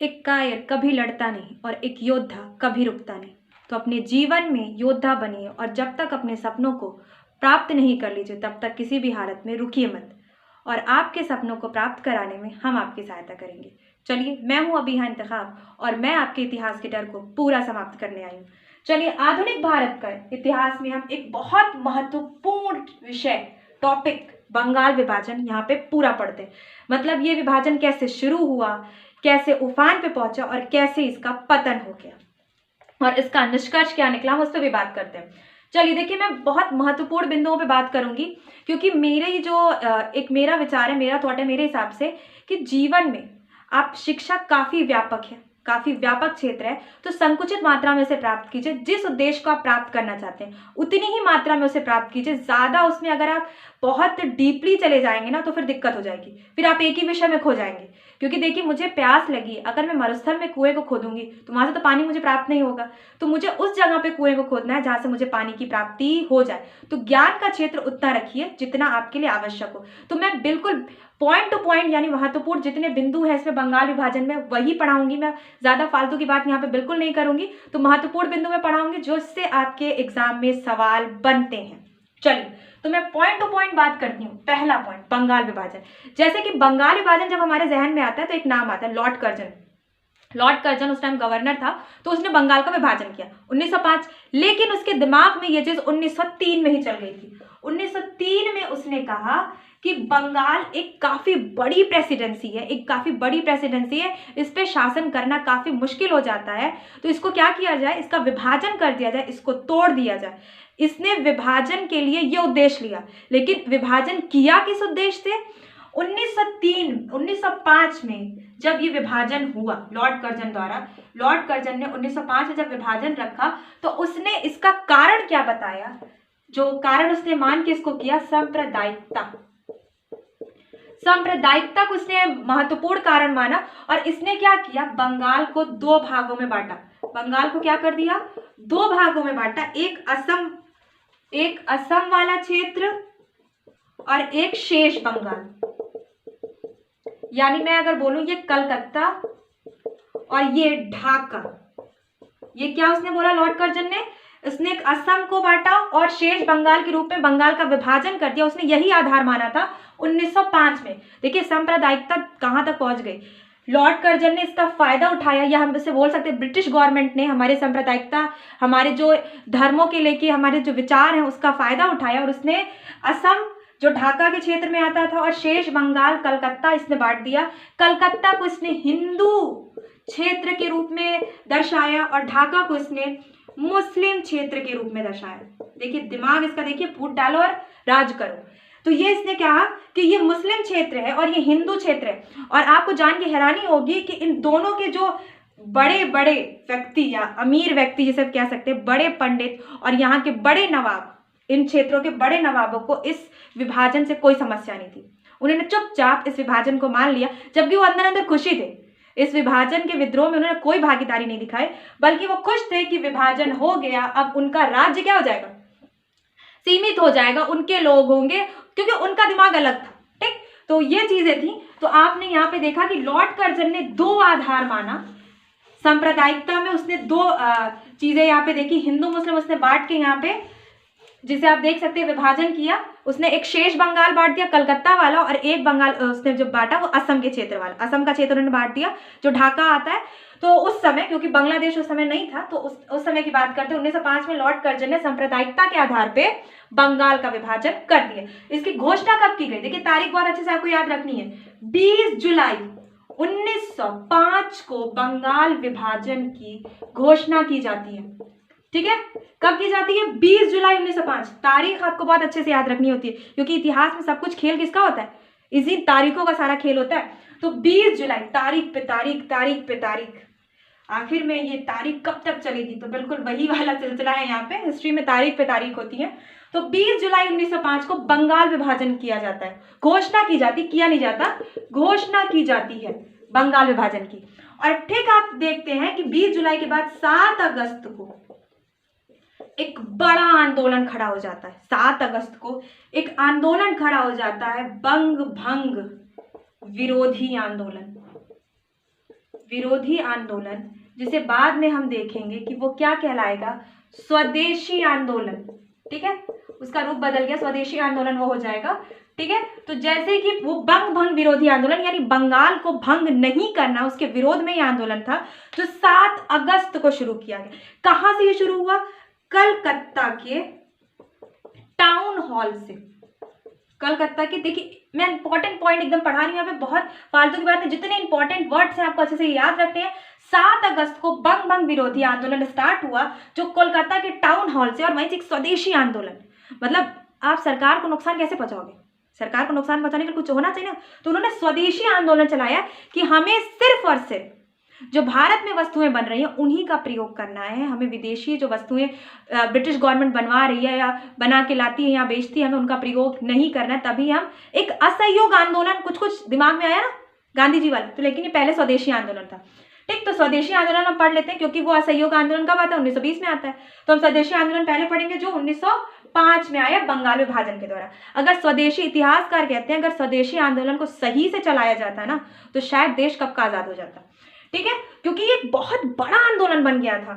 एक कायर कभी लड़ता नहीं और एक योद्धा कभी रुकता नहीं। तो अपने जीवन में योद्धा बनिए और जब तक अपने सपनों को प्राप्त नहीं कर लीजिए तब तक किसी भी हालत में रुकिए मत। और आपके सपनों को प्राप्त कराने में हम आपकी सहायता करेंगे। चलिए, मैं हूँ अबीहा इंतखाब और मैं आपके इतिहास के डर को पूरा समाप्त करने आई हूँ। चलिए, आधुनिक भारत का इतिहास में हम एक बहुत महत्वपूर्ण विषय टॉपिक बंगाल विभाजन यहाँ पे पूरा पढ़ते हैं। मतलब ये विभाजन कैसे शुरू हुआ, कैसे उफान पे पहुंचा और कैसे इसका पतन हो गया और इसका निष्कर्ष क्या निकला, हम उस पर भी बात करते हैं। चलिए देखिए, मैं बहुत महत्वपूर्ण बिंदुओं पे बात करूंगी क्योंकि मेरे जो एक मेरा विचार है, मेरा थॉट है, मेरे हिसाब से कि जीवन में आप शिक्षा काफी व्यापक है, काफी व्यापक क्षेत्र है, तो संकुचित मात्रा में उसे प्राप्त कीजिए। जिस उद्देश्य को आप प्राप्त करना चाहते हैं उतनी ही मात्रा में उसे प्राप्त कीजिए। ज्यादा उसमें अगर आप बहुत डीपली चले जाएंगे ना तो फिर दिक्कत हो जाएगी, फिर आप एक ही विषय में खो जाएंगे। क्योंकि देखिए, मुझे प्यास लगी, अगर मैं मरुस्थल में कुएं को खोदूंगी तो वहां से तो पानी मुझे प्राप्त नहीं होगा। तो मुझे उस जगह पे कुएं को खोदना है जहां से मुझे पानी की प्राप्ति हो जाए। तो ज्ञान का क्षेत्र उतना रखिए जितना आपके लिए आवश्यक हो। तो मैं बिल्कुल पॉइंट टू पॉइंट यानी महत्वपूर्ण जितने बिंदु है इसमें बंगाल विभाजन में वही पढ़ाऊंगी। मैं ज्यादा फालतू की बात यहाँ पे बिल्कुल नहीं करूंगी। तो महत्वपूर्ण बिंदु में पढ़ाऊंगी जो इससे आपके एग्जाम में सवाल बनते हैं। चलिए, तो मैं पॉइंट टू पॉइंट बात करती हूँ। पहला पॉइंट, बंगाल विभाजन। जैसे कि बंगाल विभाजन जब हमारे जहन में आता है तो एक नाम आता है लॉर्ड कर्जन। लॉर्ड कर्जन उस टाइम गवर्नर था, तो उसने बंगाल का विभाजन किया 1905। लेकिन उसके दिमाग में यह चीज 1903 में ही चल गई थी। 1903 में उसने कहा कि बंगाल एक काफी बड़ी प्रेसिडेंसी है, एक काफी बड़ी प्रेसिडेंसी है, इस पे शासन करना काफी मुश्किल हो जाता है। तो इसको क्या किया जाए, इसका विभाजन कर दिया जाए, इसको तोड़ दिया जाए। इसने विभाजन के लिए यह उद्देश्य लिया। लेकिन विभाजन किया किस उद्देश्य से? 1905 में जब ये विभाजन हुआ लॉर्ड कर्जन द्वारा, लॉर्ड कर्जन ने 1905 में जब विभाजन रखा तो उसने इसका कारण क्या बताया? जो कारण उसने मान के इसको किया, सांप्रदायिकता। सांप्रदायिकता को उसने महत्वपूर्ण कारण माना और इसने क्या किया, बंगाल को दो भागों में बांटा। बंगाल को क्या कर दिया, दो भागों में बांटा। एक असम वाला क्षेत्र और एक शेष बंगाल। यानी मैं अगर बोलूं ये कलकत्ता और ये ढाका। ये क्या उसने बोला लॉर्ड कर्जन ने? उसने एक असम को बांटा और शेष बंगाल के रूप में बंगाल का विभाजन कर दिया। उसने यही आधार माना था 1905 में। देखिए, सांप्रदायिकता कहां तक पहुंच गई। लॉर्ड कर्जन ने इसका फायदा उठाया, या हम इसे बोल सकते हैं ब्रिटिश गवर्नमेंट ने हमारे सांप्रदायिकता, हमारे जो धर्मों के लेके हमारे जो विचार हैं उसका फायदा उठाया और उसने असम जो ढाका के क्षेत्र में आता था और शेष बंगाल कलकत्ता इसने बांट दिया। कलकत्ता को इसने हिंदू क्षेत्र के रूप में दर्शाया और ढाका को इसने मुस्लिम क्षेत्र के रूप में दर्शाया। देखिए, दिमाग इसका देखिए, फूट डालो और राज करो। तो ये इसने कहा कि ये मुस्लिम क्षेत्र है और ये हिंदू क्षेत्र है। और आपको जान के हैरानी होगी कि इन दोनों के जो बड़े बड़े व्यक्ति या अमीर व्यक्ति जिसे कह सकते हैं, बड़े पंडित और यहाँ के बड़े नवाब, इन क्षेत्रों के बड़े नवाबों को इस विभाजन से कोई समस्या नहीं थी। उन्होंने चुपचाप इस विभाजन को मान लिया, जबकि वो अंदर अंदर खुशी थे। इस विभाजन के विद्रोह में उन्होंने कोई भागीदारी नहीं दिखाई, बल्कि वो खुश थे कि विभाजन हो गया, अब उनका राज्य क्या हो जाएगा, सीमित हो जाएगा, उनके लोग होंगे, क्योंकि उनका दिमाग अलग था। ठीक, तो ये चीजें थी। तो आपने यहाँ पे देखा कि लॉर्ड कर्जन ने दो आधार माना सांप्रदायिकता में। उसने दो चीजें यहाँ पे देखी, हिंदू मुस्लिम उसने बांट के यहाँ पे, जिसे आप देख सकते हैं विभाजन किया। उसने एक शेष बंगाल बांट दिया कलकत्ता वाला और एक बंगाल उसने जो बांटा वो असम के क्षेत्र वाला, असम का क्षेत्र उन्होंने बांट दिया जो ढाका आता है। तो उस समय, क्योंकि बांग्लादेश उस समय नहीं था, तो उस समय की बात करते हैं, 1905 में लॉर्ड कर्जन ने सांप्रदायिकता के आधार पे बंगाल का विभाजन कर दिया। इसकी घोषणा कब की गई? देखिए, तारीख बहुत अच्छे से आपको याद रखनी है। 20 जुलाई 1905 को बंगाल विभाजन की घोषणा की जाती है। ठीक है, कब की जाती है? 20 जुलाई 1905। तारीख आपको बहुत अच्छे से याद रखनी होती है, क्योंकि इतिहास में सब कुछ खेल किसका होता है? इसी तारीखों का सारा खेल होता है। तो 20 जुलाई, तारीख पे तारीख, तारीख पे तारीख, आखिर में ये तारीख कब तक चलेगी? तो बिल्कुल वही वाला सिलसिला है। यहाँ पे हिस्ट्री में तारीख पे तारीख होती है। तो 20 जुलाई 1905 को बंगाल विभाजन किया जाता है। घोषणा की जाती, किया नहीं जाता, घोषणा की जाती है बंगाल विभाजन की। और ठीक आप देखते हैं कि 20 जुलाई के बाद 7 अगस्त को एक बड़ा आंदोलन खड़ा हो जाता है। 7 अगस्त को एक आंदोलन खड़ा हो जाता है, बंग भंग विरोधी आंदोलन। विरोधी आंदोलन, जिसे बाद में हम देखेंगे कि वो क्या कहलाएगा, स्वदेशी आंदोलन। ठीक है, उसका रूप बदल गया, स्वदेशी आंदोलन वो हो जाएगा। ठीक है, तो जैसे कि वो बंग भंग विरोधी आंदोलन, यानी बंगाल को भंग नहीं करना, उसके विरोध में ये आंदोलन था जो 7 अगस्त को शुरू किया गया। कहां से ये शुरू हुआ, कलकत्ता के टाउन हॉल से। कलकत्ता के, देखिए मैं इंपॉर्टेंट पॉइंट एकदम पढ़ा रही हूँ, यहाँ पे बहुत फालतू की बात है, जितने इंपॉर्टेंट वर्ड्स हैं आपको अच्छे से याद रखने हैं। 7 अगस्त को बंग भंग विरोधी आंदोलन स्टार्ट हुआ जो कोलकाता के टाउन हॉल से, और वहीं से एक स्वदेशी आंदोलन। मतलब आप सरकार को नुकसान कैसे पहुंचाओगे, सरकार को नुकसान पहुंचाने का कुछ होना चाहिए ना, तो उन्होंने स्वदेशी आंदोलन चलाया कि हमें सिर्फ और सिर्फ जो भारत में वस्तुएं बन रही हैं उन्हीं का प्रयोग करना है, हमें विदेशी जो वस्तुएं ब्रिटिश गवर्नमेंट बनवा रही है या बना के लाती है या बेचती है, हमें उनका प्रयोग नहीं करना है। तभी हम एक असहयोग आंदोलन, कुछ दिमाग में आया ना गांधी जी वाला, तो लेकिन ये पहले स्वदेशी आंदोलन था। ठीक, तो स्वदेशी आंदोलन हम पढ़ लेते हैं क्योंकि वो असहयोग आंदोलन कब आता है, 1920 में आता है। तो हम स्वदेशी आंदोलन पहले पढ़ेंगे जो 1905 में आया बंगाल विभाजन के द्वारा। अगर स्वदेशी, इतिहासकार कहते हैं अगर स्वदेशी आंदोलन को सही से चलाया जाता ना तो शायद देश कब का आजाद हो जाता। ठीक है, क्योंकि ये बहुत बड़ा आंदोलन बन गया था।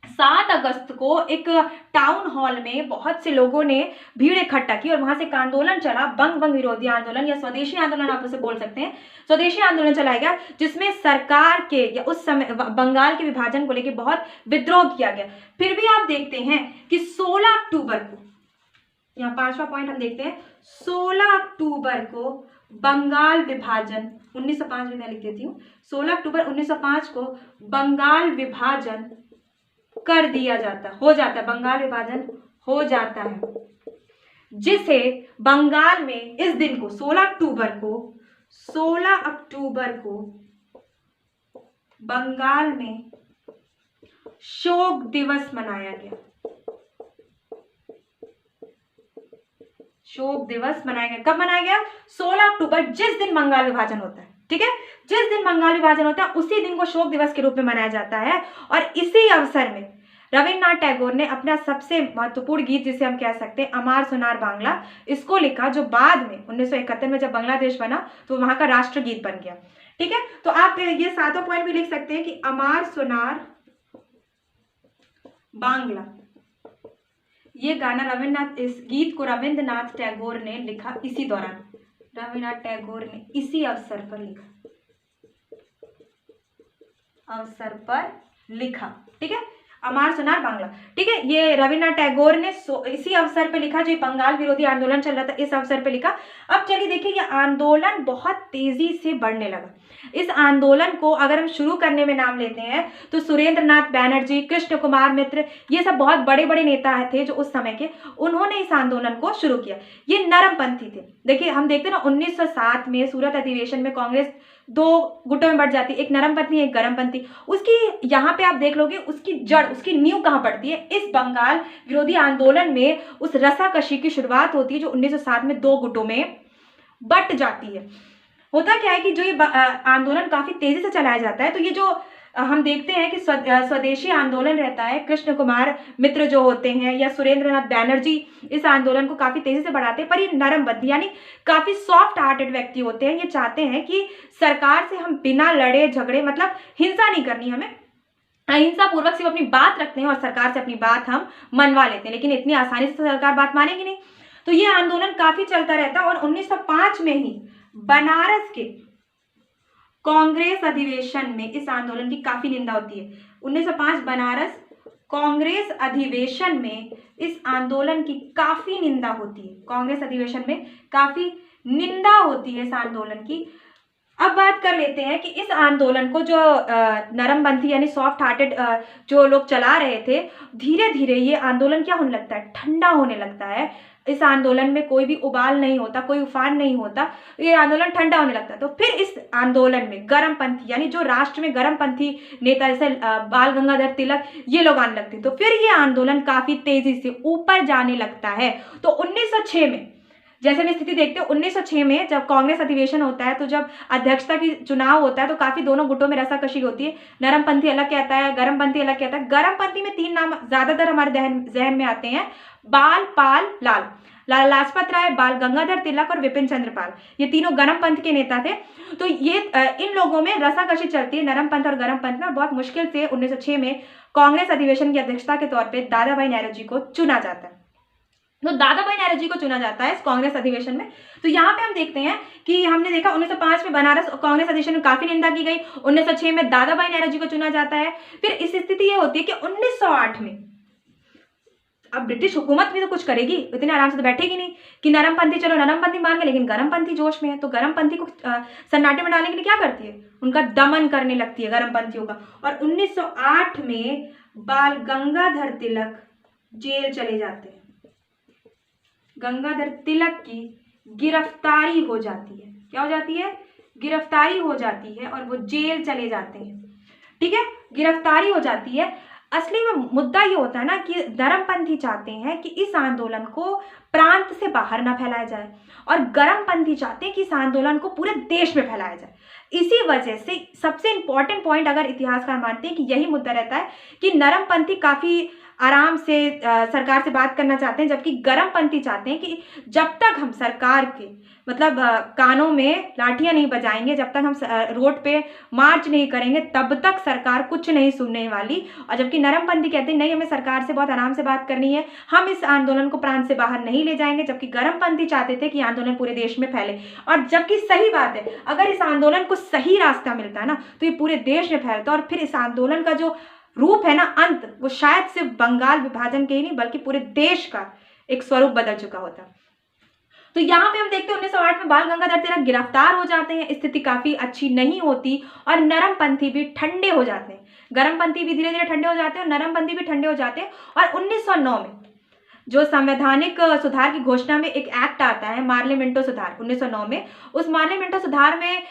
7 अगस्त को एक टाउन हॉल में बहुत से लोगों ने भीड़ इकट्ठा की और वहां से एक आंदोलन चला, बंग भंग विरोधी आंदोलन या स्वदेशी आंदोलन आप उसे बोल सकते हैं। स्वदेशी आंदोलन चलाया गया जिसमें सरकार के या उस समय बंगाल के विभाजन को लेकर बहुत विद्रोह किया गया। फिर भी आप देखते हैं कि 16 अक्टूबर को, यहाँ 5वां पॉइंट हम देखते हैं, 16 अक्टूबर को बंगाल विभाजन, 1905 में मैं लिख देती हूँ, 16 अक्टूबर 1905 को बंगाल विभाजन कर दिया जाता, हो जाता है, बंगाल विभाजन हो जाता है, जिसे बंगाल में इस दिन को 16 अक्टूबर को बंगाल में शोक दिवस मनाया गया। शोक दिवस मनाया गया, कब मनाया गया, 16 अक्टूबर, जिस दिन बंगाल विभाजन होता है। ठीक है, जिस दिन बंगाल विभाजन होता है उसी दिन को शोक दिवस के रूप में मनाया जाता है। और इसी अवसर में रविन्द्रनाथ टैगोर ने अपना सबसे महत्वपूर्ण गीत, जिसे हम कह सकते हैं अमार सोनार बांग्ला, इसको लिखा, जो बाद में 1971 में जब बांग्लादेश बना तो वहां का राष्ट्रगीत बन गया। ठीक है, तो आप ये 7वां पॉइंट भी लिख सकते हैं कि अमार सोनार बांग्ला, ये गाना रविन्द्रनाथ, इस गीत को रविन्द्रनाथ टैगोर ने लिखा इसी दौरान, रविन्द्रनाथ टैगोर ने इसी अवसर पर लिखा। ठीक है, अमार सोनार बांग्ला। ठीक है, ये रविन्द्रनाथ टैगोर ने इसी अवसर पे लिखा, जो बंगाल विरोधी आंदोलन चल रहा था इस अवसर पे लिखा। अब चलिए देखिए, ये आंदोलन बहुत तेजी से बढ़ने लगा। इस आंदोलन को अगर हम शुरू करने में नाम लेते हैं तो सुरेंद्र नाथ बैनर्जी, कृष्ण कुमार मित्र, ये सब बहुत बड़े बड़े नेता थे जो उस समय के, उन्होंने इस आंदोलन को शुरू किया। ये नरमपंथी थे। देखिए हम देखते हैं ना 1907 में सूरत अधिवेशन में कांग्रेस 2 गुटों में बढ़ जाती है, एक नरमपंथी एक गरमपंथी। उसकी यहाँ पे आप देख लोगे उसकी जड़, उसकी नींव कहाँ पड़ती है, इस बंगाल विरोधी आंदोलन में उस रसाकशी की शुरुआत होती है जो 1907 में 2 गुटों में बट जाती है। होता क्या है कि जो ये आंदोलन काफी तेजी से चलाया जाता है, तो ये जो हम देखते हैं कि स्वदेशी आंदोलन रहता है, कृष्ण कुमार मित्र जो होते हैं या सुरेंद्र नाथ बैनर्जी इस आंदोलन को काफी तेजी से बढ़ाते हैं, पर ये नरमपंथी यानी काफी सॉफ्ट हार्टेड व्यक्ति होते हैं। ये चाहते हैं कि सरकार से हम बिना लड़े झगड़े, मतलब हिंसा नहीं करनी, हमें अहिंसा पूर्वक सिर्फ अपनी बात रखते हैं और सरकार से अपनी बात हम मनवा लेते हैं, लेकिन इतनी आसानी से सरकार बात मानेगी नहीं। तो ये आंदोलन काफी चलता रहता है और 1905 में ही बनारस के कांग्रेस अधिवेशन में इस आंदोलन की काफी निंदा होती है। 1905 बनारस कांग्रेस अधिवेशन में इस आंदोलन की काफी निंदा होती है। कांग्रेस अधिवेशन में काफी निंदा होती है इस आंदोलन की। अब बात कर लेते हैं कि इस आंदोलन को जो नरमपंथी यानी सॉफ्ट हार्टेड जो लोग चला रहे थे, धीरे धीरे ये आंदोलन क्या होने लगता है, ठंडा होने लगता है। इस आंदोलन में कोई भी उबाल नहीं होता, कोई उफान नहीं होता, ये आंदोलन ठंडा होने लगता है। तो फिर इस आंदोलन में गरमपंथी यानी जो राष्ट्र में गरमपंथी नेता जैसे बाल गंगाधर तिलक, ये लोग आने लगते, तो फिर ये आंदोलन काफी तेजी से ऊपर जाने लगता है। तो 1906 में जैसे भी स्थिति देखते हो, 1906 में जब कांग्रेस अधिवेशन होता है, तो जब अध्यक्षता की चुनाव होता है तो काफी दोनों गुटों में रसाकशी होती है। नरमपंथी अलग कहता है, गरमपंथी अलग कहता है। गरमपंथी में 3 नाम ज्यादातर हमारे जहन में आते हैं, बाल, पाल, लाल। लाला लाजपत राय, बाल गंगाधर तिलक और विपिन चंद्र पाल, ये तीनों गरम पंथ के नेता थे। तो ये इन लोगों में रसाकशी चलती है नरम पंथ और गरम पंथ में। बहुत मुश्किल से 1906 में कांग्रेस अधिवेशन की अध्यक्षता के तौर पर दादा भाई नौरोजी को चुना जाता है। तो दादा भाई नौरोजी को चुना जाता है इस कांग्रेस अधिवेशन में। तो यहाँ पे हम देखते हैं कि हमने देखा 1905 में बनारस कांग्रेस अधिवेशन में काफी निंदा की गई, 1906 में दादा भाई नौरोजी को चुना जाता है। फिर इस स्थिति ये होती है कि 1908 में अब ब्रिटिश हुकूमत भी तो कुछ करेगी, इतने आराम से तो बैठेगी नहीं कि नरमपंथी चलो नरमपंथी मान गए, लेकिन गरमपंथी जोश में है। तो गरमपंथी को सन्नाटे में डालने के लिए क्या करती है, उनका दमन करने लगती है गरमपंथियों का। और 1908 में बाल गंगाधर तिलक जेल चले जाते हैं। गंगाधर तिलक की गिरफ्तारी हो जाती है। क्या हो जाती है, गिरफ्तारी हो जाती है और वो जेल चले जाते हैं। ठीक है, गिरफ्तारी हो जाती है। असली में मुद्दा ये होता है ना कि नरमपंथी चाहते हैं कि इस आंदोलन को प्रांत से बाहर ना फैलाया जाए और गरमपंथी चाहते हैं कि इस आंदोलन को पूरे देश में फैलाया जाए। इसी वजह से सबसे इंपॉर्टेंट पॉइंट अगर इतिहासकार मानते हैं कि यही मुद्दा रहता है कि नरमपंथी काफी आराम से सरकार से बात करना चाहते हैं, जबकि गरमपंथी चाहते हैं कि जब तक हम सरकार के मतलब कानों में लाठियां नहीं बजाएंगे, जब तक हम रोड पे मार्च नहीं करेंगे, तब तक सरकार कुछ नहीं सुनने वाली। और जबकि नरमपंथी कहते हैं नहीं, हमें सरकार से बहुत आराम से बात करनी है, हम इस आंदोलन को प्रांत से बाहर नहीं ले जाएंगे। जबकि गरमपंथी चाहते थे कि आंदोलन पूरे देश में फैले। और जबकि सही बात है, अगर इस आंदोलन को सही रास्ता मिलता है ना तो ये पूरे देश में फैलता है और फिर इस आंदोलन का जो रूप है ना अंत, वो शायद सिर्फ बंगाल विभाजन के ही नहीं बल्कि पूरे देश का एक स्वरूप बदल चुका होता। तो यहाँ पे हम देखते हैं 1908 में बाल गंगाधर तिलक गिरफ्तार हो जाते हैं। स्थिति काफी अच्छी नहीं होती और नरमपंथी भी ठंडे हो जाते हैं। गरमपंथी भी धीरे धीरे ठंडे हो जाते हैं और नरमपंथी भी ठंडे हो जाते हैं। और 1909 में जो संवैधानिक सुधार की घोषणा में एक एक्ट आता है, मार्लियामेंटो सुधार 1909 में, उस मार्लियामेंटो सुधार में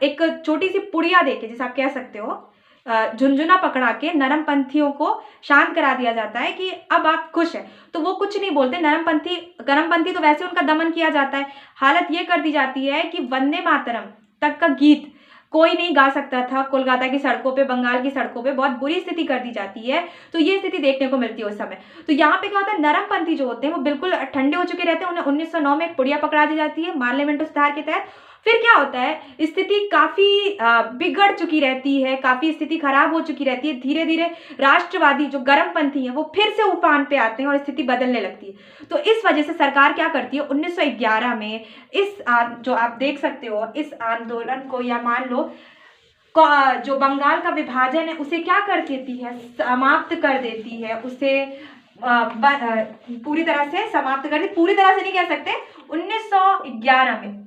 एक छोटी सी पुड़िया देके, जिसे आप कह सकते हो झुंझुना पकड़ा के नरमपंथियों को शांत करा दिया जाता है कि अब आप खुश हैं। तो वो कुछ नहीं बोलते। गरमपंथी तो वैसे उनका दमन किया जाता है। हालत ये कर दी जाती है कि वंदे मातरम तक का गीत कोई नहीं गा सकता था। कोलकाता की सड़कों पे, बंगाल की सड़कों पे बहुत बुरी स्थिति कर दी जाती है। तो ये स्थिति देखने को मिलती है उस समय। तो यहाँ पे क्या होता है, नरमपंथी जो होते हैं वो बिल्कुल ठंडे हो चुके रहते हैं। उन्हें 1909 में एक पुड़िया पकड़ा दी जाती है मार्लियामेंटो सुधार के तहत। फिर क्या होता है, स्थिति काफी बिगड़ चुकी रहती है, काफी स्थिति खराब हो चुकी रहती है। धीरे धीरे राष्ट्रवादी जो गरमपंथी हैं वो फिर से उफान पे आते हैं और स्थिति बदलने लगती है। तो इस वजह से सरकार क्या करती है, 1911 में इस जो आप देख सकते हो इस आंदोलन को, या मान लो जो बंगाल का विभाजन है उसे क्या कर देती है, समाप्त कर देती है। उसे पूरी तरह से समाप्त कर दी, पूरी तरह से नहीं कह सकते। 1911 में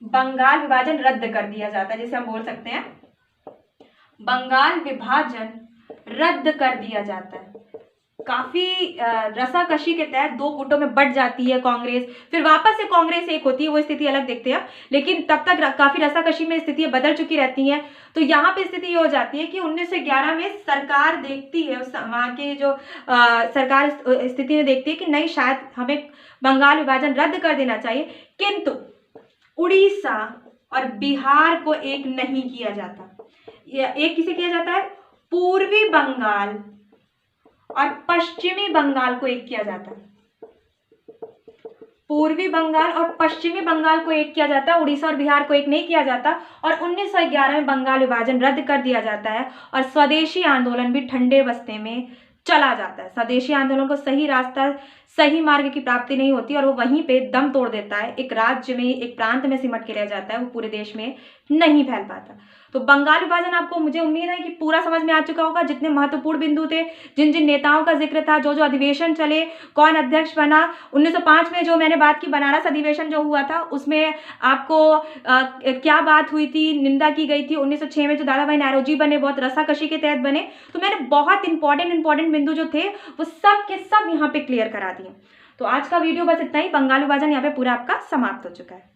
बंगाल विभाजन रद्द कर दिया जाता है, जिसे हम बोल सकते हैं बंगाल विभाजन रद्द कर दिया जाता है। काफी रसाकशी के तहत दो गुटों में बट जाती है कांग्रेस, फिर वापस से कांग्रेस एक होती है, वो स्थिति अलग देखते हैं। लेकिन तब तक काफी रसाकशी में स्थितियां बदल चुकी रहती हैं। तो यहाँ पे स्थिति ये हो जाती है कि 1911 में सरकार देखती है, वहाँ के जो सरकार स्थिति में देखती है कि नहीं, शायद हमें बंगाल विभाजन रद्द कर देना चाहिए। किंतु उड़ीसा और बिहार को एक नहीं किया जाता। एक किसे किया जाता है, पूर्वी बंगाल और पश्चिमी बंगाल को एक किया जाता है। पूर्वी बंगाल और पश्चिमी बंगाल को एक किया जाता है, उड़ीसा और बिहार को एक नहीं किया जाता। और 1911 में बंगाल विभाजन रद्द कर दिया जाता है और स्वदेशी आंदोलन भी ठंडे बस्ते में चला जाता है। स्वदेशी आंदोलन को सही रास्ता, सही मार्ग की प्राप्ति नहीं होती और वो वहीं पे दम तोड़ देता है, एक राज्य में, एक प्रांत में सिमट के रह जाता है, वो पूरे देश में नहीं फैल पाता। तो बंगाल विभाजन आपको, मुझे उम्मीद है कि पूरा समझ में आ चुका होगा। जितने महत्वपूर्ण बिंदु थे, जिन जिन नेताओं का जिक्र था, जो जो अधिवेशन चले, कौन अध्यक्ष बना। 1905 में जो मैंने बात की बनारस अधिवेशन जो हुआ था उसमें आपको क्या बात हुई थी, निंदा की गई थी। 1906 में जो दादा भाई नौरोजी बने, बहुत रसाकशी के तहत बने। तो मैंने बहुत इंपॉर्टेंट बिंदु जो थे वो सब के सब यहाँ पे क्लियर करा दिए। तो आज का वीडियो बस इतना ही। बंगाल विभाजन यहाँ पे पूरा आपका समाप्त हो चुका है।